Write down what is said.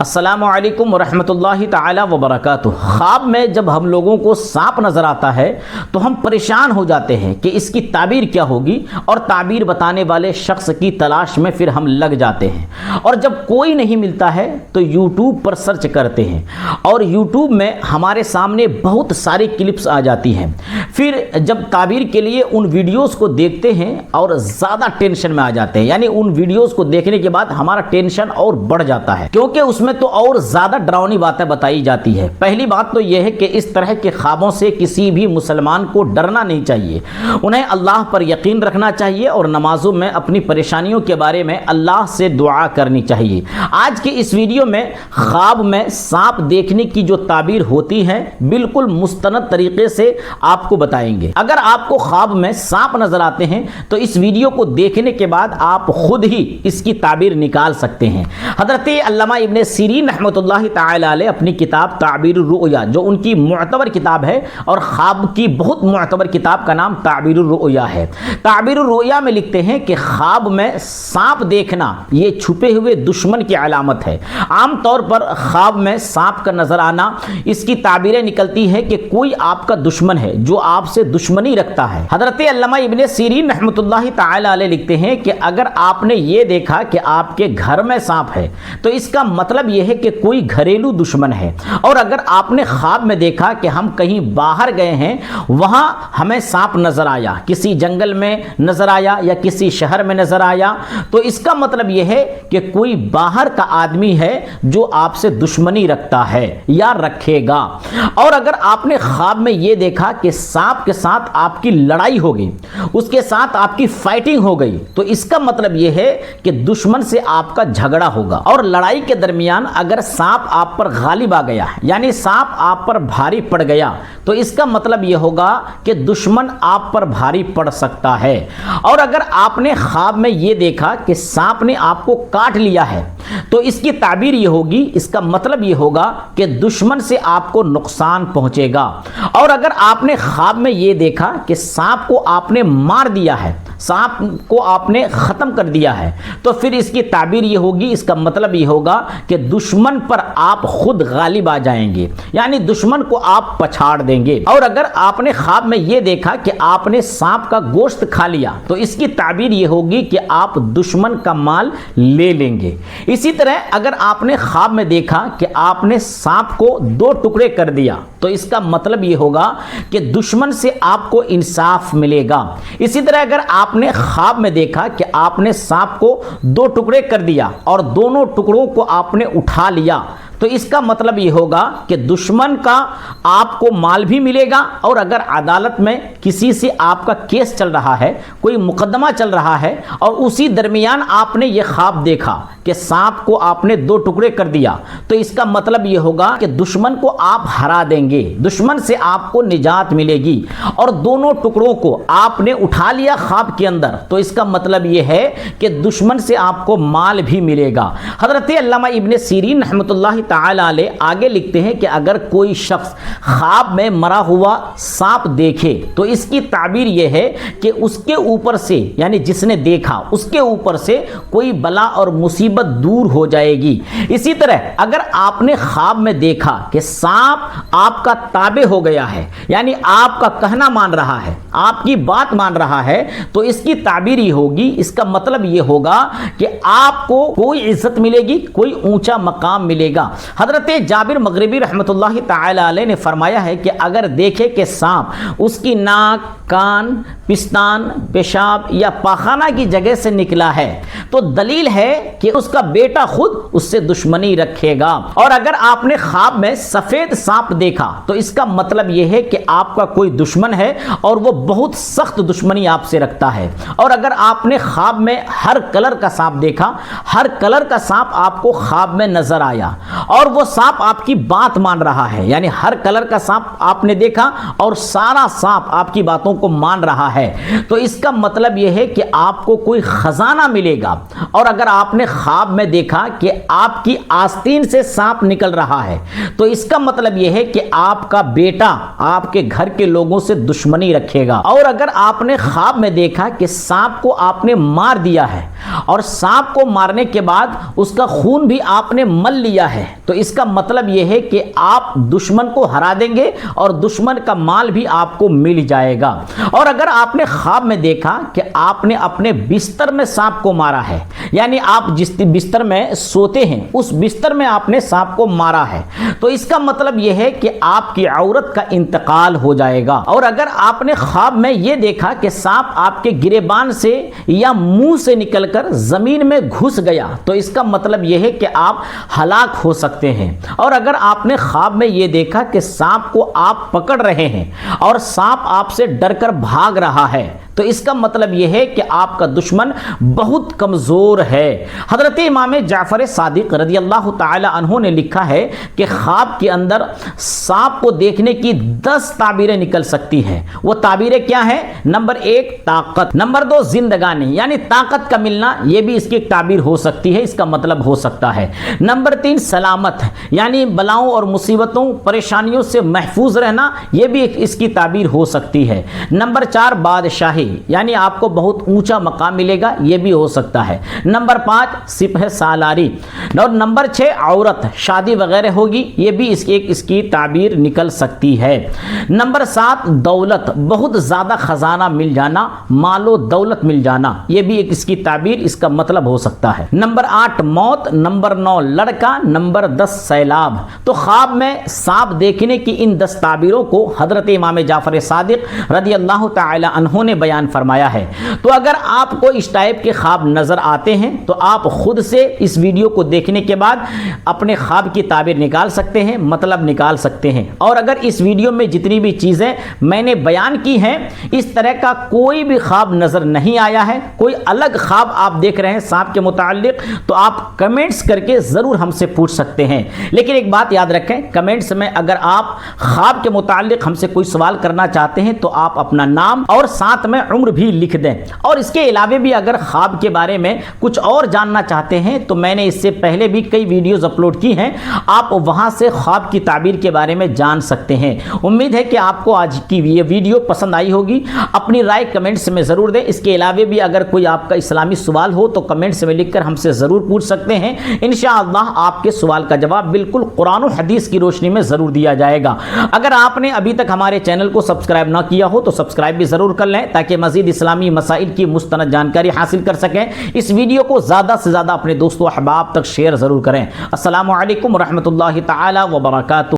السلام علیکم ورحمۃ اللہ تعالی وبرکاتہ۔ خواب میں جب ہم لوگوں کو سانپ نظر آتا ہے تو ہم پریشان ہو جاتے ہیں کہ اس کی تعبیر کیا ہوگی، اور تعبیر بتانے والے شخص کی تلاش میں پھر ہم لگ جاتے ہیں، اور جب کوئی نہیں ملتا ہے تو یوٹیوب پر سرچ کرتے ہیں، اور یوٹیوب میں ہمارے سامنے بہت ساری کلپس آ جاتی ہیں۔ پھر جب تعبیر کے لیے ان ویڈیوز کو دیکھتے ہیں اور زیادہ ٹینشن میں آ جاتے ہیں، یعنی ان ویڈیوز کو دیکھنے کے بعد ہمارا ٹینشن اور بڑھ جاتا ہے، کیونکہ اس میں تو اور زیادہ ڈراؤنی باتیں بتائی جاتی ہے۔ پہلی بات تو یہ ہے کہ اس طرح کے خوابوں سے کسی بھی مسلمان کو ڈرنا نہیں چاہیے، انہیں اللہ پر یقین رکھنا چاہیے اور نمازوں میں اپنی پریشانیوں کے بارے میں اللہ سے دعا کرنی چاہیے۔ آج کی اس ویڈیو میں خواب میں سانپ دیکھنے کی جو تعبیر ہوتی ہے بالکل مستند طریقے سے آپ کو بتائیں گے۔ اگر آپ کو خواب میں سانپ نظر آتے ہیں تو اس ویڈیو کو دیکھنے کے بعد آپ خود ہی اس کی تعبیر نکال سکتے ہیں۔ حضرت علامہ ابن سیرین رحمۃ اللہ تعالی علیہ اپنی کتاب تعبیر الرؤیا، جو ان کی معتبر کتاب ہے اور خواب کی بہت معتبر کتاب کا نام تعبیر الرؤیا ہے، تعبیر الرؤیا میں لکھتے ہیں کہ خواب میں سانپ دیکھنا یہ چھپے ہوئے دشمن کی علامت ہے۔ عام طور پر خواب میں سانپ کا نظر آنا اس کی تعبیریں نکلتی ہے کہ کوئی آپ کا دشمن ہے جو آپ سے دشمنی رکھتا ہے۔ حضرت علامہ ابن سیرین رحمۃ اللہ تعالی علیہ لکھتے ہیں کہ اگر آپ نے یہ دیکھا کہ آپ کے گھر میں سانپ ہے تو اس کا مطلب یہ ہے کہ کوئی گھریلو دشمن ہے، اور اگر آپ نے خواب میں دیکھا کہ ہم کہیں باہر گئے ہیں، وہاں ہمیں سانپ نظر آیا، کسی جنگل میں نظر آیا یا کسی شہر میں نظر آیا، تو اس کا مطلب یہ ہے کہ کوئی باہر کا آدمی ہے جو آپ سے دشمنی رکھتا ہے یا رکھے گا۔ اور اگر آپ نے خواب میں یہ دیکھا کہ سانپ کے ساتھ آپ کی لڑائی ہو گئی، اس کے ساتھ آپ کی فائٹنگ ہو گئی، تو اس کا مطلب یہ ہے کہ دشمن سے آپ کا جھگڑا ہوگا، اور لڑائی کے درمیان اگر سانپ آپ پر غالب آ گیا ہے، یعنی سانپ آپ پر بھاری پڑ گیا، تو اس کا مطلب یہ ہوگا کہ دشمن آپ پر بھاری پڑ سکتا ہے۔ اور اگر آپ نے خواب میں یہ دیکھا کہ سانپ نے آپ کو کاٹ لیا ہے تو اس کی تعبیر یہ ہوگی، اس کا مطلب یہ ہوگا کہ دشمن سے آپ کو نقصان پہنچے گا۔ اور اگر آپ نے خواب میں یہ دیکھا کہ سانپ کو آپ نے مار دیا ہے، سانپ کو آپ نے ختم کر دیا ہے، تو پھر اس کی تعبیر یہ ہوگی، اس کا مطلب یہ ہوگا کہ دشمن پر آپ خود غالب آ جائیں گے، یعنی دشمن کو آپ پچھاڑ دیں گے۔ اور اگر آپ نے خواب میں یہ دیکھا کہ آپ نے سانپ کا گوشت کھا لیا تو اس کی تعبیر یہ ہوگی کہ آپ دشمن کا مال لے لیں گے۔ اسی طرح اگر آپ نے خواب میں دیکھا کہ آپ نے سانپ کو 2 ٹکڑے کر دیا تو اس کا مطلب یہ ہوگا کہ دشمن سے آپ کو انصاف ملے گا۔ اسی طرح اگر آپ نے خواب میں دیکھا کہ آپ نے سانپ کو 2 ٹکڑے کر دیا اور دونوں ٹکڑوں کو آپ نے اٹھا لیا تو اس کا مطلب یہ ہوگا کہ دشمن کا آپ کو مال بھی ملے گا، اور اگر عدالت میں کسی سے آپ کا کیس چل رہا ہے، کوئی مقدمہ چل رہا ہے، اور اسی درمیان آپ نے یہ خواب دیکھا کہ سانپ کو آپ نے 2 ٹکڑے کر دیا، تو اس کا مطلب یہ ہوگا کہ دشمن کو آپ ہرا دیں گے، دشمن سے آپ کو نجات ملے گی، اور دونوں ٹکڑوں کو آپ نے اٹھا لیا خواب کے اندر، تو اس کا مطلب یہ ہے کہ دشمن سے آپ کو مال بھی ملے گا۔ حضرت علامہ ابن سیرین رحمۃ اللہ تعالی علیہ آگے لکھتے ہیں کہ اگر کوئی شخص خواب میں مرا ہوا سانپ دیکھے تو اس کی تعبیر یہ ہے کہ اس کے اوپر سے، یعنی جس نے دیکھا اس کے اوپر سے کوئی بلا اور مصیبت دور ہو جائے گی۔ اسی طرح اگر آپ نے خواب میں دیکھا کہ سانپ آپ کا تابع ہو گیا ہے، یعنی آپ کا کہنا مان رہا ہے، آپ کی بات مان رہا ہے، تو اس کی تعبیر یہ ہوگی، اس کا مطلب یہ ہوگا کہ آپ کو کوئی عزت ملے گی، کوئی اونچا مقام ملے گا۔ حضرت جابر مغربی رحمۃ اللہ تعالی علیہ نے فرمایا ہے کہ اگر دیکھے کہ سانپ اس کی ناک، کان، پستان، پیشاب یا پاخانہ کی جگہ سے نکلا ہے تو دلیل ہے کہ اس کا بیٹا خود اس سے دشمنی رکھے گا۔ اور اگر آپ نے خواب میں سفید سانپ دیکھا تو اس کا مطلب یہ ہے کہ آپ کا کوئی دشمن ہے اور وہ بہت سخت دشمنی آپ سے رکھتا ہے۔ اور اگر آپ نے خواب میں ہر کلر کا سانپ دیکھا، ہر کلر کا سانپ آپ کو خواب میں نظر آیا اور وہ سانپ آپ کی بات مان رہا ہے، یعنی ہر کلر کا سانپ آپ نے دیکھا اور سارا سانپ آپ کی باتوں کو مان رہا ہے، تو اس کا مطلب یہ ہے کہ آپ کو کوئی خزانہ ملے گا۔ اور اگر آپ نے خواب میں دیکھا کہ آپ کی آستین سے سانپ نکل رہا ہے تو اس کا مطلب یہ ہے کہ آپ کا بیٹا آپ کے گھر کے لوگوں سے دشمنی رکھے گا۔ اور اگر آپ نے خواب میں دیکھا کہ سانپ کو آپ نے مار دیا ہے اور سانپ کو مارنے کے بعد اس کا خون بھی آپ نے مل لیا ہے تو اس کا مطلب یہ ہے کہ آپ دشمن کو ہرا دیں گے اور دشمن کا مال بھی آپ کو مل جائے گا۔ اور اگر آپ نے خواب میں دیکھا کہ آپ نے اپنے بستر میں سانپ کو مارا ہے، یعنی آپ جس بستر میں سوتے ہیں اس بستر میں آپ نے سانپ کو مارا ہے، تو اس کا مطلب یہ ہے کہ آپ کی عورت کا انتقال ہو جائے گا۔ اور اگر آپ نے خواب میں یہ دیکھا کہ سانپ آپ کے گریبان سے یا منہ سے نکل کر زمین میں گھس گیا، تو اس کا مطلب یہ ہے کہ آپ ہلاک ہو سکتے ہیں۔ اور اگر آپ نے خواب میں یہ دیکھا کہ سانپ کو آپ پکڑ رہے ہیں اور سانپ آپ سے ڈر کر بھاگ رہا ہے، تو اس کا مطلب یہ ہے کہ آپ کا دشمن بہت کمزور ہے۔ حضرت امام جعفر صادق رضی اللہ تعالی عنہ نے لکھا ہے کہ خواب کے اندر سانپ کو دیکھنے کی 10 تعبیریں نکل سکتی ہیں۔ وہ تعبیریں کیا ہیں؟ نمبر 1 طاقت، نمبر 2 زندگانی، یعنی طاقت کا ملنا، یہ بھی اس کی ایک تعبیر ہو سکتی ہے، اس کا مطلب ہو سکتا ہے۔ نمبر 3 سلامت، یعنی بلاؤں اور مصیبتوں پریشانیوں سے محفوظ رہنا، یہ بھی اس کی تعبیر ہو سکتی ہے۔ نمبر 4 بادشاہی، یعنی آپ کو بہت اونچا مقام ملے گا، یہ بھی ہو سکتا ہے۔ نمبر 5 سپہ سالاری، اور نمبر 6 عورت، شادی وغیرہ ہوگی، یہ بھی اس کی تعبیر نکل سکتی ہے۔ نمبر 7 دولت، بہت زیادہ خزانہ مل جانا، مال و دولت مل جانا، یہ بھی اس کی تعبیر، اس کا مطلب ہو سکتا ہے۔ نمبر 8 موت، نمبر 9 لڑکا، نمبر 10 سیلاب۔ تو خواب میں سانپ دیکھنے کی ان 10 تعبیروں کو حضرت امام جعفر صادق رضی اللہ تعالی عنہ نے بیان فرمایا ہے۔ تو اگر آپ کو اس ٹائپ کے خواب نظر آتے ہیں تو آپ خود سے اس ویڈیو کو دیکھنے کے بعد اپنے خواب کی تعبیر نکال سکتے ہیں، مطلب نکال سکتے ہیں۔ اور اگر اس ویڈیو میں جتنی بھی چیزیں میں نے بیان کی ہیں، اس طرح کا کوئی بھی خواب نظر نہیں آیا ہے، کوئی الگ خواب آپ دیکھ رہے ہیں سانپ کے متعلق، تو آپ کمنٹس کر کے ضرور ہم سے پوچھ سکتے ہیں۔ لیکن ایک بات یاد رکھیں، کمنٹس میں اگر آپ خواب کے متعلق ہم سے کوئی سوال کرنا چاہتے ہیں تو آپ اپنا نام اور ساتھ میں عمر بھی لکھ دیں۔ اور اس کے علاوہ بھی اگر خواب کے بارے میں کچھ اور جاننا چاہتے ہیں تو میں نے اس سے پہلے بھی کئی ویڈیوز اپلوڈ کی ہیں، آپ وہاں سے خواب کی تعبیر کے بارے میں جان سکتے ہیں۔ امید ہے کہ آپ کو آج کی یہ ویڈیو پسند آئی ہوگی۔ اپنی رائے کمنٹس میں ضرور دیں۔ اس کے علاوہ بھی اگر کوئی آپ کا اسلامی سوال ہو تو کمنٹس میں لکھ کر ہم سے ضرور پوچھ سکتے ہیں۔ انشاءاللہ آپ کے سوال کا جواب بالکل قرآن و حدیث کی روشنی میں ضرور دیا جائے گا۔ اگر آپ نے ابھی تک ہمارے چینل کو سبسکرائب نہ کیا ہو تو سبسکرائب بھی ضرور کر لیں تاکہ مزید اسلامی مسائل کی مستند جانکاری حاصل کر سکیں۔ اس ویڈیو کو زیادہ سے زیادہ اپنے دوستوں احباب تک شیئر ضرور کریں۔ السلام علیکم ورحمۃ اللہ تعالی وبرکاتہ۔